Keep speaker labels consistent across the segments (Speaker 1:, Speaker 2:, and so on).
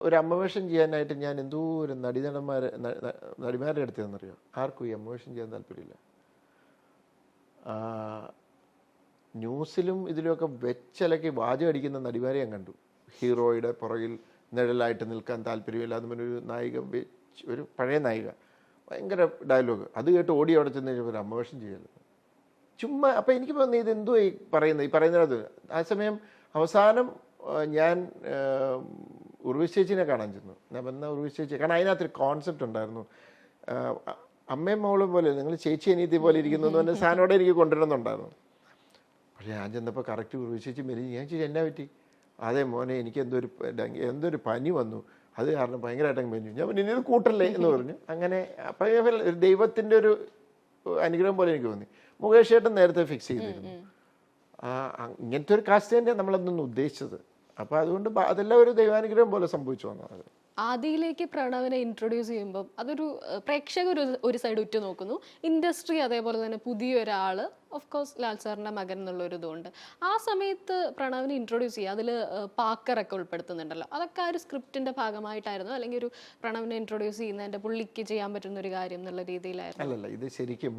Speaker 1: ഒരു അമ്മവേഷം ചെയ്യാനായിട്ട് ഞാൻ എന്തോ ഒരു നടിമാരുടെ അടുത്തതെന്നറിയോ, ആർക്കും ഈ അമ്മവേഷം ചെയ്യാൻ താല്പര്യമില്ല. ന്യൂസിലും ഇതിലുമൊക്കെ വെച്ചലക്കി വാചകം അടിക്കുന്ന നടിമാരെ ഞാൻ കണ്ടു. ഹീറോയുടെ പുറകിൽ നിഴലായിട്ട് നിൽക്കാൻ താല്പര്യമില്ല എന്ന് പറഞ്ഞൊരു നായിക, ഒരു പഴയ നായിക, ഭയങ്കര ഡയലോഗ്. അത് കേട്ട് ഓടി അവിടെ ചെന്ന് കഴിഞ്ഞപ്പോൾ ഒരു അമ്മവേഷം ചെയ്യല്ലോ ചുമ്മാ. അപ്പം എനിക്ക് തോന്നി ഇതെന്തോ ഈ പറയുന്നത്. ആ സമയം അവസാനം ഞാൻ ഉർവശി ചേച്ചിനെ കാണാൻ ചെന്നു. ഞാൻ വന്ന ഉർവശി ചേച്ചി, കാരണം അതിനകത്തൊരു കോൺസെപ്റ്റ് ഉണ്ടായിരുന്നു. അമ്മയും മോളും പോലെ നിങ്ങൾ ചേച്ചി അനിയത്തി പോലെ ഇരിക്കുന്നു എന്ന് പറഞ്ഞ സാധനോടെ എനിക്ക് കൊണ്ടുവരുന്നുണ്ടായിരുന്നു. പക്ഷേ ഞാൻ ചെന്നപ്പോൾ കറക്റ്റ് ഉർവശി ചേച്ചി മെലിഞ്ഞു. ഞാൻ ചേച്ചി എന്നാ പറ്റി? അതേ മോനെ എനിക്ക് എന്തൊരു പനി വന്നു, അത് കാരണം ഭയങ്കരമായിട്ട് മെലിഞ്ഞു. ഞാൻ പിന്നെ ഇത് കൂട്ടല്ലേ എന്ന് പറഞ്ഞു. അങ്ങനെ അപ്പം ഒരു ദൈവത്തിൻ്റെ ഒരു അനുഗ്രഹം പോലെ എനിക്ക് തോന്നി. മുകേഷ് ചേട്ടൻ നേരത്തെ ഫിക്സ് ചെയ്തിരുന്നു. ഇങ്ങനത്തെ ഒരു കാസ്റ്റ് തന്നെ നമ്മളതൊന്നും ഉദ്ദേശിച്ചത്. അപ്പോൾ അതുകൊണ്ട് അതെല്ലാം ഒരു ദൈവാനുഗ്രഹം പോലെ സംഭവിച്ചു വന്നത്.
Speaker 2: ആദിയിലേക്ക് പ്രണവിനെ ഇൻട്രൊഡ്യൂസ് ചെയ്യുമ്പോൾ അതൊരു പ്രേക്ഷകർ ഒരു സൈഡ് ഉറ്റു നോക്കുന്നു, ഇൻഡസ്ട്രി അതേപോലെ തന്നെ പുതിയൊരാള്, ഓഫ് കോഴ്സ് ലാൽ സാറിന്റെ മകൻ എന്നുള്ളൊരു ഇതുകൊണ്ട്. ആ സമയത്ത് പ്രണവിനെ ഇൻട്രൊഡ്യൂസ് ചെയ്യുക, അതിൽ പാക്കറൊക്കെ ഉൾപ്പെടുത്തുന്നുണ്ടല്ലോ, അതൊക്കെ ആ ഒരു സ്ക്രിപ്റ്റിന്റെ ഭാഗമായിട്ടായിരുന്നു, അല്ലെങ്കിൽ ഒരു പ്രണവിനെ ഇൻട്രൊഡ്യൂസ് ചെയ്യുന്നതിന്റെ പുള്ളിക്ക് ചെയ്യാൻ പറ്റുന്ന ഒരു കാര്യം എന്നുള്ള രീതിയിലായിരുന്നു?
Speaker 1: അല്ലല്ല, ഇത് ശരിക്കും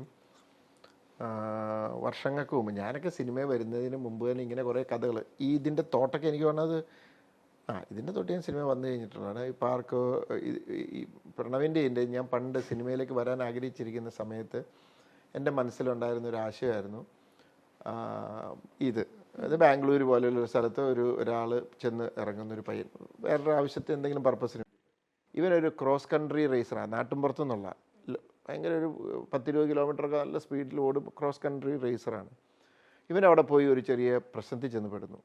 Speaker 1: വർഷങ്ങൾക്ക് മുമ്പ്, ഞാനൊക്കെ സിനിമ വരുന്നതിന് മുമ്പ് തന്നെ ഇങ്ങനെ കുറേ കഥകൾ, ഇതിൻ്റെ തോട്ടൊക്കെ എനിക്ക് പറഞ്ഞത് ഇതിൻ്റെ തൊട്ട് ഞാൻ സിനിമ വന്നു കഴിഞ്ഞിട്ടുള്ളതാണ്. ഈ പാർക്ക് ഈ പ്രണവിൻ്റെ ഞാൻ പണ്ട് സിനിമയിലേക്ക് വരാൻ ആഗ്രഹിച്ചിരിക്കുന്ന സമയത്ത് എൻ്റെ മനസ്സിലുണ്ടായിരുന്ന ഒരു ആശയമായിരുന്നു അത് ബാംഗ്ലൂർ പോലെയുള്ള ഒരു സ്ഥലത്ത് ഒരാൾ ചെന്ന് ഇറങ്ങുന്നൊരു പയ്യൻ, വേറൊരു ആവശ്യത്തിന് എന്തെങ്കിലും പർപ്പസിന്. ഇവനൊരു ക്രോസ് കൺട്രി റേസറാണ്, നാട്ടിൻപുറത്തു നിന്നുള്ള ഭയങ്കര ഒരു 10-20 കിലോമീറ്ററൊക്കെ നല്ല സ്പീഡിൽ ഓടും ക്രോസ് കൺട്രി റേസറാണ്. ഇവനവിടെ പോയി ഒരു ചെറിയ പ്രശ്നത്തിൽ ചെന്ന് പെടുന്നു.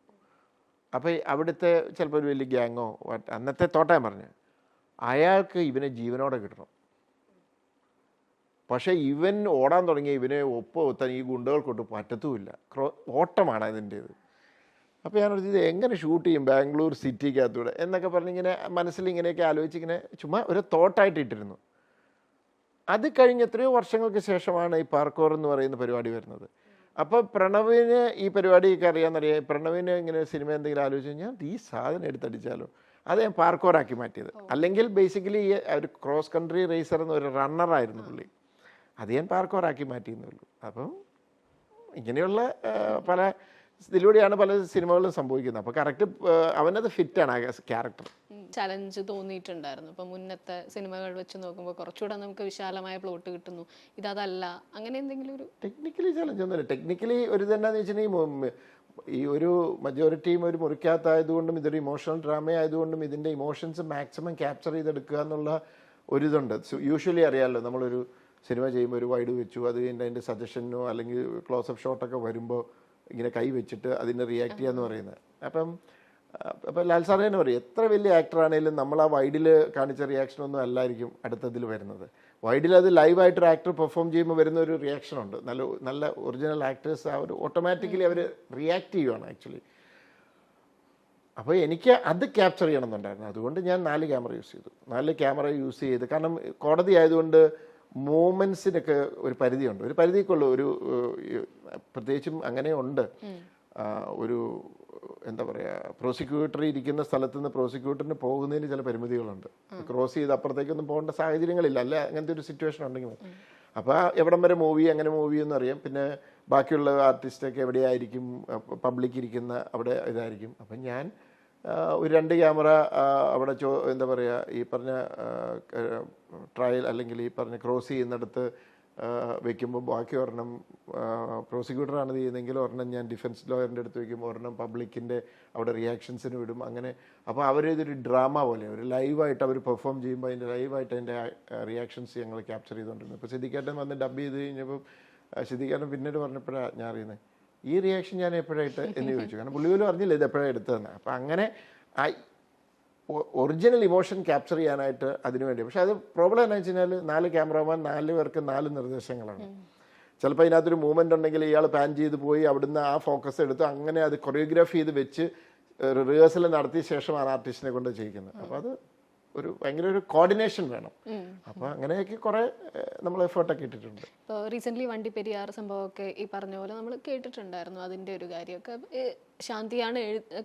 Speaker 1: അപ്പോൾ അവിടുത്തെ ചിലപ്പോൾ ഒരു വലിയ ഗ്യാങ്ങോ അന്നത്തെ തോട്ടം പറഞ്ഞ് അയാൾക്ക് ഇവനെ ജീവനോടെ കിട്ടണം. പക്ഷേ ഇവൻ ഓടാൻ തുടങ്ങിയ ഇവനെ ഒത്താൻ ഈ ഗുണ്ടകൾക്കൊട്ട് പറ്റത്തുമില്ല. ഓട്ടമാണ് അതിൻ്റേത്. അപ്പോൾ ഞാനോട് ഇത് എങ്ങനെ ഷൂട്ട് ചെയ്യും ബാംഗ്ലൂർ സിറ്റിക്കകത്തൂടെ എന്നൊക്കെ പറഞ്ഞിങ്ങനെ മനസ്സിൽ ഇങ്ങനെയൊക്കെ ആലോചിച്ചിങ്ങനെ ചുമ്മാ ഒരു തോട്ടായിട്ട് ഇട്ടിരുന്നു. അത് കഴിഞ്ഞ് എത്രയോ വർഷങ്ങൾക്ക് ശേഷമാണ് ഈ പാർക്കോർ എന്ന് പറയുന്ന പരിപാടി വരുന്നത്. അപ്പോൾ പ്രണവിന് ഈ പരിപാടിയൊക്കെ അറിയാമെന്നറിയാം. പ്രണവിന് ഇങ്ങനെ സിനിമ എന്തെങ്കിലും ആലോചിച്ച് കഴിഞ്ഞാൽ ഈ സാധനം എടുത്തടിച്ചാലോ, അത് ഞാൻ പാർക്കോറാക്കി മാറ്റിയത്. അല്ലെങ്കിൽ ബേസിക്കലി ഈ ഒരു ക്രോസ് കൺട്രി റേസർ എന്നൊരു റണ്ണറായിരുന്നു പുള്ളി, അത് ഞാൻ പാർക്കോറാക്കി മാറ്റിയെന്നുള്ളൂ. അപ്പം ഇങ്ങനെയുള്ള പല ഇതിലൂടെയാണ് പല സിനിമകളും സംഭവിക്കുന്നത്. അപ്പോൾ കറക്റ്റ് അവനത് ഫിറ്റാണ് ആ ക്യാരക്ടർ.
Speaker 2: ചലഞ്ച് തോന്നിയിട്ടുണ്ടായിരുന്നു ഇപ്പം മുന്നത്തെ സിനിമകൾ വെച്ച് നോക്കുമ്പോൾ? കുറച്ചുകൂടെ നമുക്ക് വിശാലമായ പ്ലോട്ട് കിട്ടുന്നു, ഇതല്ല, അങ്ങനെ എന്തെങ്കിലും ഒരു
Speaker 1: ടെക്നിക്കലി ചലഞ്ച് ഒന്നുമില്ല. ടെക്നിക്കലി ഒരു ഇതെന്നാന്ന് വെച്ചിട്ടുണ്ടെങ്കിൽ ഈ ഒരു മജോറിറ്റിയും ഒരു മുറിക്കകത്തായതുകൊണ്ടും ഇതൊരു ഇമോഷണൽ ഡ്രാമ ആയതുകൊണ്ടും ഇതിൻ്റെ ഇമോഷൻസ് മാക്സിമം ക്യാപ്ചർ ചെയ്തെടുക്കുക എന്നുള്ള ഒരിതുണ്ട്. യൂഷ്വലി അറിയാമല്ലോ, നമ്മളൊരു സിനിമ ചെയ്യുമ്പോൾ ഒരു വൈഡ് വെച്ചു, അത് കഴിഞ്ഞിട്ട് അതിൻ്റെ സജഷനോ അല്ലെങ്കിൽ ക്ലോസപ്പ് ഷോട്ടൊക്കെ വരുമ്പോൾ ഇങ്ങനെ കൈ വെച്ചിട്ട് അതിനെ റിയാക്ട് ചെയ്യാന്ന് പറയുന്നത്. അപ്പം ലാൽ സാർ തന്നെ പറയും, എത്ര വലിയ ആക്ടറാണെങ്കിലും നമ്മൾ ആ വൈഡിൽ കാണിച്ച റിയാക്ഷനൊന്നും അല്ലായിരിക്കും അടുത്തതിൽ വരുന്നത്. വൈഡിൽ അത് ലൈവായിട്ടൊരു ആക്ടർ പെർഫോം ചെയ്യുമ്പോൾ വരുന്ന ഒരു റിയാക്ഷനുണ്ട്. നല്ല ഒറിജിനൽ ആക്ടേഴ്സ് അവർ ഓട്ടോമാറ്റിക്കലി അവർ റിയാക്ട് ചെയ്യുവാണ് ആക്ച്വലി. അപ്പോൾ എനിക്ക് അത് ക്യാപ്ചർ ചെയ്യണമെന്നുണ്ടായിരുന്നു. അതുകൊണ്ട് ഞാൻ 4 ക്യാമറ യൂസ് ചെയ്തു. 4 ക്യാമറ യൂസ് ചെയ്ത്, കാരണം കോടതി ആയതുകൊണ്ട് മൂമെൻറ്റ്സിനൊക്കെ ഒരു പരിധിയുണ്ട്. ഒരു പരിധിക്കുള്ള ഒരു പ്രത്യേകിച്ചും അങ്ങനെ ഉണ്ട്. ഒരു എന്താ പറയുക, പ്രോസിക്യൂട്ടർ ഇരിക്കുന്ന സ്ഥലത്ത് നിന്ന് പ്രോസിക്യൂട്ടറിന് പോകുന്നതിന് ചില പരിമിതികളുണ്ട്. ക്രോസ് ചെയ്ത് അപ്പുറത്തേക്കൊന്നും പോകേണ്ട സാഹചര്യങ്ങളില്ല, അല്ല അങ്ങനത്തെ ഒരു സിറ്റുവേഷൻ ഉണ്ടെങ്കിൽ. അപ്പോൾ എവിടം വരെ അങ്ങനെ മൂവി എന്ന് അറിയാം. പിന്നെ ബാക്കിയുള്ള ആർട്ടിസ്റ്റൊക്കെ എവിടെയായിരിക്കും, പബ്ലിക് ഇരിക്കുന്ന അവിടെ ഇതായിരിക്കും. അപ്പം ഞാൻ ഒരു 2 ക്യാമറ അവിടെ എന്താ പറയുക, ഈ പറഞ്ഞ ട്രയൽ അല്ലെങ്കിൽ ഈ പറഞ്ഞ ക്രോസ് ചെയ്യുന്നിടത്ത് വെക്കുമ്പോൾ ബാക്കി ഒരെണ്ണം പ്രോസിക്യൂട്ടറാണ് ചെയ്യുന്നതെങ്കിൽ ഒരെണ്ണം ഞാൻ ഡിഫൻസ് ലോയറിൻ്റെ അടുത്ത് വയ്ക്കും, ഒരെണ്ണം പബ്ലിക്കിൻ്റെ അവിടെ റിയാക്ഷൻസിന് വിടും. അങ്ങനെ അപ്പോൾ അവരിതൊരു ഡ്രാമ പോലെ ഒരു ലൈവായിട്ട് അവർ പെർഫോം ചെയ്യുമ്പോൾ അതിൻ്റെ ലൈവായിട്ട് അതിൻ്റെ റിയാക്ഷൻസ് ഞങ്ങൾ ക്യാപ്ചർ ചെയ്തുകൊണ്ടിരുന്നു. ഇപ്പോൾ സിദ്ദിഖേട്ടൻ വന്ന് ഡബ് ചെയ്ത് കഴിഞ്ഞപ്പോൾ സിദ്ദിഖേട്ടൻ പിന്നീട് പറഞ്ഞപ്പോഴാണ് ഞാൻ അറിയുന്നത് ഈ റിയാക്ഷൻ ഞാൻ എപ്പോഴായിട്ട് എന്ന് ചോദിച്ചു. കാരണം പുള്ളി പോലും അറിഞ്ഞില്ല ഇത് എപ്പോഴാണ് എടുത്തതെന്ന്. അപ്പം അങ്ങനെ ഒറിജിനൽ ഇമോഷൻ ക്യാപ്ചർ ചെയ്യാനായിട്ട് അതിനു വേണ്ടി. പക്ഷെ അത് പ്രോബ്ലം എന്താണെന്ന് വെച്ച് കഴിഞ്ഞാൽ 4 ക്യാമറമാൻ 4 പേർക്ക് 4 നിർദ്ദേശങ്ങളാണ്. ചിലപ്പോൾ അതിനകത്തൊരു മൂവ്മെൻ്റ് ഉണ്ടെങ്കിൽ ഇയാൾ പാൻ ചെയ്ത് പോയി അവിടുന്ന് ആ ഫോക്കസ് എടുത്ത് അങ്ങനെ അത് കൊറിയോഗ്രാഫി ചെയ്ത് വെച്ച് റിഹേഴ്സൽ നടത്തിയ ശേഷമാണ് ആർട്ടിസ്റ്റിനെ കൊണ്ട് ചെയ്യിക്കുന്നത്. അപ്പോൾ അത് ഒരു ഭയങ്കര ഒരു കോർഡിനേഷൻ വേണം. അപ്പോൾ അങ്ങനെയൊക്കെ കുറേ നമ്മൾ എഫേർട്ടൊക്കെ ഇട്ടിട്ടുണ്ട്.
Speaker 2: ഇപ്പോൾ റീസെൻ്റ്ലി വണ്ടിപ്പെരിയാർ സംഭവമൊക്കെ ഈ പറഞ്ഞ പോലെ നമ്മൾ കേട്ടിട്ടുണ്ടായിരുന്നു അതിൻ്റെ ഒരു കാര്യമൊക്കെ. ശാന്തിയാണ്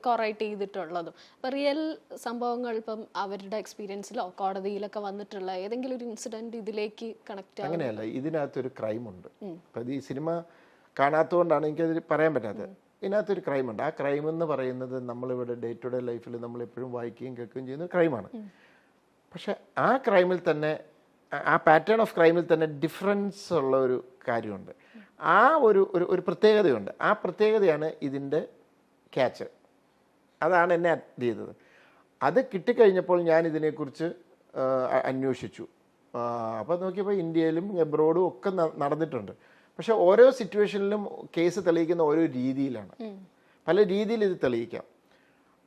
Speaker 2: കൊറൈറ്റ് ചെയ്തിട്ടുള്ളതും. അപ്പം റിയൽ സംഭവങ്ങൾ ഇപ്പം അവരുടെ എക്സ്പീരിയൻസിലോ കോടതിയിലൊക്കെ വന്നിട്ടുള്ള ഏതെങ്കിലും ഒരു ഇൻസിഡൻറ്റ് ഇതിലേക്ക് കണക്ട് ആവും?
Speaker 1: അങ്ങനെയല്ല, ഇതിനകത്തൊരു ക്രൈമുണ്ട്. അപ്പം ഈ സിനിമ കാണാത്തതുകൊണ്ടാണ് എനിക്കത് പറയാൻ പറ്റാത്തത്. ഇതിനകത്തൊരു ക്രൈമുണ്ട്. ആ ക്രൈം എന്ന് പറയുന്നത് നമ്മളിവിടെ ഡേ ടു ഡേ ലൈഫിൽ നമ്മളെപ്പോഴും വായിക്കുകയും കേൾക്കുകയും ചെയ്യുന്ന ഒരു ക്രൈമാണ്. പക്ഷെ ആ ക്രൈമിൽ തന്നെ, ആ പാറ്റേൺ ഓഫ് ക്രൈമിൽ തന്നെ ഡിഫറൻസ് ഉള്ള ഒരു കാര്യമുണ്ട്. ആ ഒരു പ്രത്യേകതയുണ്ട്. ആ പ്രത്യേകതയാണ് ഇതിൻ്റെ ക്യാച്ച്. അതാണ് എന്നെ അറ്റ് ചെയ്തത്. അത് കിട്ടിക്കഴിഞ്ഞപ്പോൾ ഞാൻ ഇതിനെക്കുറിച്ച് അന്വേഷിച്ചു. അപ്പോൾ നോക്കിയപ്പോൾ ഇന്ത്യയിലും എബ്രോഡും ഒക്കെ നടന്നിട്ടുണ്ട്. പക്ഷെ ഓരോ സിറ്റുവേഷനിലും കേസ് തെളിയിക്കുന്ന ഓരോ രീതിയിലാണ്. പല രീതിയിൽ ഇത് തെളിയിക്കാം.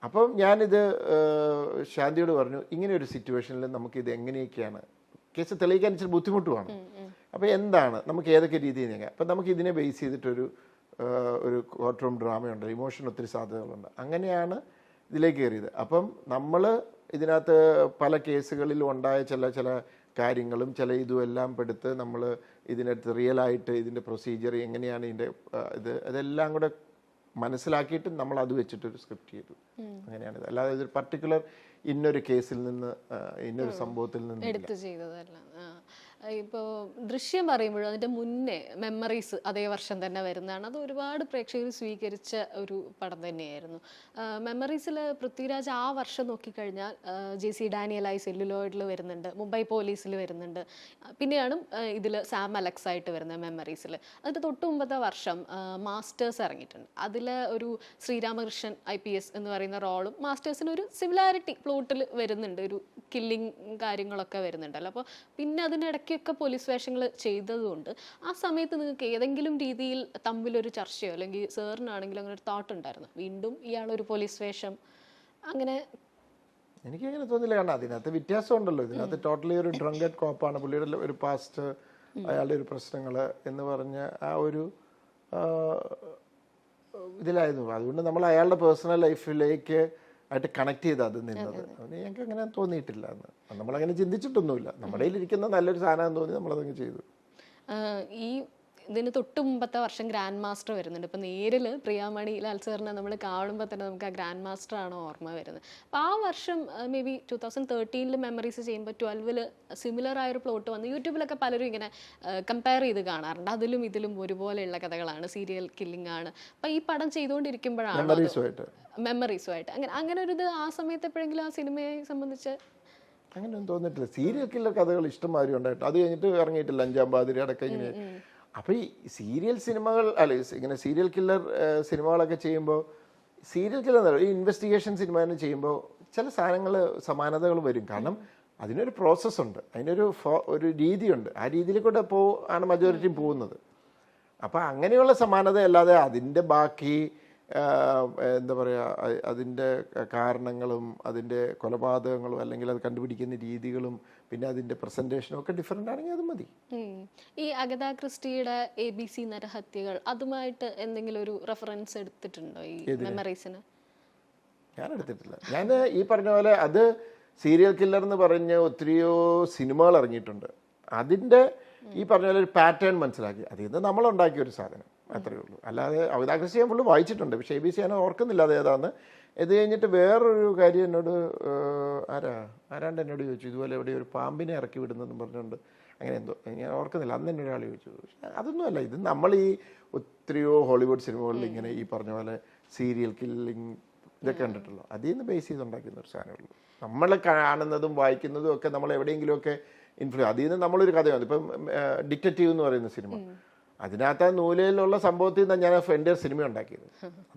Speaker 1: അപ്പം ഞാനിത് ശാന്തിയോട് പറഞ്ഞു, ഇങ്ങനെ ഒരു സിറ്റുവേഷനിൽ നമുക്കിത് എങ്ങനെയൊക്കെയാണ് കേസ് തെളിയിക്കാൻ ഇച്ചിരി ബുദ്ധിമുട്ടുമാണ്. അപ്പോൾ എന്താണ് നമുക്ക് ഏതൊക്കെ രീതിയിൽ നീങ്ങാം. അപ്പം നമുക്ക് ഇതിനെ ബേസ് ചെയ്തിട്ടൊരു കോർട്ട് റൂം ഡ്രാമയുണ്ട്, ഇമോഷൻ ഒത്തിരി സാധ്യതകളുണ്ട്. അങ്ങനെയാണ് ഇതിലേക്ക് കയറിയത്. അപ്പം നമ്മൾ ഇതിനകത്ത് പല കേസുകളിലും ഉണ്ടായ ചില കാര്യങ്ങളും ഇതും എല്ലാം പെടുത്ത് നമ്മൾ ഇതിനകത്ത് റിയലായിട്ട് ഇതിൻ്റെ പ്രൊസീജിയർ എങ്ങനെയാണ് ഇതിൻ്റെ അതെല്ലാം കൂടെ മനസ്സിലാക്കിയിട്ട് നമ്മൾ അത് വെച്ചിട്ടൊരു സ്ക്രിപ്റ്റ് ചെയ്തു. അങ്ങനെയാണിത്. അല്ലാതെ ഇതൊരു പർട്ടിക്കുലർ ഇന്നൊരു കേസിൽ നിന്ന് ഇന്നൊരു സംഭവത്തിൽ നിന്ന്
Speaker 2: എടുത്ത് ചെയ്തതല്ല. ഇപ്പോൾ ദൃശ്യം പറയുമ്പോഴും അതിൻ്റെ മുന്നേ മെമ്മറീസ് അതേ വർഷം തന്നെ വരുന്നതാണ്. അത് ഒരുപാട് പ്രേക്ഷകർ സ്വീകരിച്ച ഒരു പടം തന്നെയായിരുന്നു. മെമ്മറീസിൽ പൃഥ്വിരാജ് ആ വർഷം നോക്കിക്കഴിഞ്ഞാൽ JC ഡാനിയലായി സെല്ലുലോയിഡിൽ വരുന്നുണ്ട്, മുംബൈ പോലീസിൽ വരുന്നുണ്ട്, പിന്നെയാണ് ഇതിൽ സാം അലക്സ് ആയിട്ട് വരുന്നത് മെമ്മറീസിൽ. അതിൻ്റെ തൊട്ട് മുമ്പത്തെ വർഷം മാസ്റ്റേഴ്സ് ഇറങ്ങിയിട്ടുണ്ട്. അതിൽ ഒരു ശ്രീരാമകൃഷ്ണൻ IPS എന്ന് പറയുന്ന റോളും മാസ്റ്റേഴ്സിന് ഒരു സിമിലാരിറ്റി പ്ലോട്ടിൽ വരുന്നുണ്ട്, ഒരു കില്ലിങ് കാര്യങ്ങളൊക്കെ വരുന്നുണ്ടല്ലോ. അപ്പോൾ പിന്നെ അതിനിടയ്ക്കൊക്കെ പോലീസ് വേഷങ്ങൾ ചെയ്തതുകൊണ്ട് ആ സമയത്ത് നിങ്ങൾക്ക് ഏതെങ്കിലും രീതിയിൽ തമ്മിലൊരു ചർച്ചയോ അല്ലെങ്കിൽ സാറിനാണെങ്കിലും അങ്ങനെ ഒരു തോട്ട് ഉണ്ടായിരുന്നു, വീണ്ടും ഇയാളൊരു പോലീസ് വേഷം അങ്ങനെ?
Speaker 1: എനിക്കങ്ങനെ തോന്നില്ല. കാരണം അതിനകത്ത് വ്യത്യാസമുണ്ടല്ലോ. ഇതിനകത്ത് ടോട്ടലി ഒരു ഡ്രങ്കഡ് കോപ്പാണ്. പുള്ളിയുടെ ഒരു പാസ്റ്റ്, അയാളുടെ ഒരു പ്രശ്നങ്ങൾ എന്ന് പറഞ്ഞ ആ ഒരു ഇതിലായിരുന്നു. അതുകൊണ്ട് നമ്മൾ അയാളുടെ പേഴ്സണൽ ലൈഫിലേക്ക് ആയിട്ട് കണക്ട് ചെയ്ത് അത് നിന്നത്. അതുകൊണ്ട് ഞങ്ങൾക്ക് അങ്ങനെ തോന്നിയിട്ടില്ല. നമ്മളങ്ങനെ ചിന്തിച്ചിട്ടൊന്നുമില്ല. നമ്മുടെ കയ്യിലിരിക്കുന്ന നല്ലൊരു സാധനം തോന്നി നമ്മളതങ്ങ് ചെയ്തു.
Speaker 2: ഈ ഇതിന് തൊട്ട് മുമ്പത്തെ വർഷം ഗ്രാൻഡ് മാസ്റ്റർ വരുന്നുണ്ട്. ഇപ്പം നേരിൽ പ്രിയാമണി ലാൽ സാറിനെ നമ്മൾ കാണുമ്പോൾ തന്നെ നമുക്ക് ആ ഗ്രാൻഡ് മാസ്റ്റർ ആണ് ഓർമ്മ വരുന്നത്. അപ്പോൾ ആ വർഷം മേ ബി 2013 മെമ്മറീസ് ചെയ്യുമ്പോൾ 12 സിമിലർ ആയൊരു പ്ലോട്ട് വന്ന് യൂട്യൂബിലൊക്കെ പലരും ഇങ്ങനെ കമ്പയർ ചെയ്ത് കാണാറുണ്ട്. അതിലും ഇതിലും ഒരുപോലെയുള്ള കഥകളാണ്, സീരിയൽ കില്ലിംഗ് ആണ്. അപ്പം ഈ പടം ചെയ്തുകൊണ്ടിരിക്കുമ്പോഴാണ് മെമ്മറീസുമായിട്ട് അങ്ങനെ ഒരു ഇത് ആ സമയത്ത് എപ്പോഴെങ്കിലും ആ സിനിമയെ സംബന്ധിച്ച്
Speaker 1: അങ്ങനെയൊന്നും തോന്നിയിട്ടില്ല. സീരിയൽ കില്ലർ കഥകൾ ഇഷ്ടംമാതിരി ഉണ്ടായിട്ട് അത് കഴിഞ്ഞിട്ട് ഇറങ്ങിയിട്ടില്ല. 5-ാം പാതിരി അടക്കം ഇങ്ങനെ. അപ്പോൾ ഈ സീരിയൽ സിനിമകൾ ഇങ്ങനെ സീരിയൽ കില്ലർ സിനിമകളൊക്കെ ചെയ്യുമ്പോൾ, സീരിയൽ കില്ലർ ഈ ഇൻവെസ്റ്റിഗേഷൻ സിനിമ തന്നെ ചെയ്യുമ്പോൾ ചില സാധനങ്ങൾ സമാനതകൾ വരും. കാരണം അതിനൊരു പ്രോസസ്സുണ്ട്, ഒരു രീതിയുണ്ട്. ആ രീതിയിൽ കൂടെ ആണ് മജോറിറ്റിയും പോകുന്നത്. അപ്പോൾ അങ്ങനെയുള്ള സമാനത അല്ലാതെ അതിൻ്റെ ബാക്കി എന്താ പറയുക, അതിൻ്റെ കാരണങ്ങളും അതിൻ്റെ കൊലപാതകങ്ങളും അല്ലെങ്കിൽ അത് കണ്ടുപിടിക്കുന്ന രീതികളും പിന്നെ അതിൻ്റെ പ്രസൻറ്റേഷനും ഒക്കെ ഡിഫറെൻ്റ് ആണെങ്കിൽ അത് മതി.
Speaker 2: ഈ അഗത ക്രിസ്റ്റിയുടെ ABC നരഹത്യകൾ അതുമായിട്ട് എന്തെങ്കിലും ഒരു റെഫറൻസ് എടുത്തിട്ടുണ്ടോ ഈ മെമ്മറീസിന്?
Speaker 1: ഞാൻ എടുത്തിട്ടില്ല. ഞാൻ ഈ പറഞ്ഞ പോലെ അത് സീരിയൽ കില്ലർ എന്ന് പറഞ്ഞ് ഒത്തിരിയോ സിനിമകൾ ഇറങ്ങിയിട്ടുണ്ട്. അതിൻ്റെ ഈ പറഞ്ഞ പോലെ ഒരു പാറ്റേൺ മനസ്സിലാക്കി അതിൽ നിന്ന് നമ്മളുണ്ടാക്കിയ ഒരു സാധനം, അത്രയേ ഉള്ളൂ. അല്ലാതെ അഗത ക്രിസ്റ്റി ഞാൻ ഫുള്ള് വായിച്ചിട്ടുണ്ട്, പക്ഷേ ABC ഞാൻ ഓർക്കുന്നില്ല അത് ഏതാന്ന്. ഇത് കഴിഞ്ഞിട്ട് വേറൊരു കാര്യം എന്നോട് ആരാണ്ട് എന്നോട് ചോദിച്ചു, ഇതുപോലെ എവിടെ ഒരു പാമ്പിനെ ഇറക്കി വിടുന്നതെന്ന് പറഞ്ഞുകൊണ്ട്, അങ്ങനെ എന്തോ ഞാൻ ഓർക്കുന്നില്ല. അന്ന് എന്നൊരാൾ ചോദിച്ചു. പക്ഷേ അതൊന്നുമല്ല. ഇത് നമ്മൾ ഈ ഒത്തിരിയോ ഹോളിവുഡ് സിനിമകളിൽ ഇങ്ങനെ ഈ പറഞ്ഞ പോലെ സീരിയൽ കില്ലിങ് ഇതൊക്കെ കണ്ടിട്ടുള്ളൂ. അതിൽ നിന്ന് ബേസ് ചെയ്തുണ്ടാക്കുന്ന ഒരു സാധനമേ ഉള്ളൂ. നമ്മൾ കാണുന്നതും വായിക്കുന്നതും ഒക്കെ നമ്മൾ എവിടെയെങ്കിലുമൊക്കെ അതിൽ നിന്ന് നമ്മളൊരു കഥയാണ്. ഇപ്പം ഡിറ്റക്റ്റീവ് എന്ന് പറയുന്ന സിനിമ, അതിനകത്ത് ആ നൂലയിലുള്ള സംഭവത്തിൽ നിന്നാണ് ഞാൻ എൻ്റെ സിനിമ ഉണ്ടാക്കിയത്. അത്രേ ഉള്ളൂ.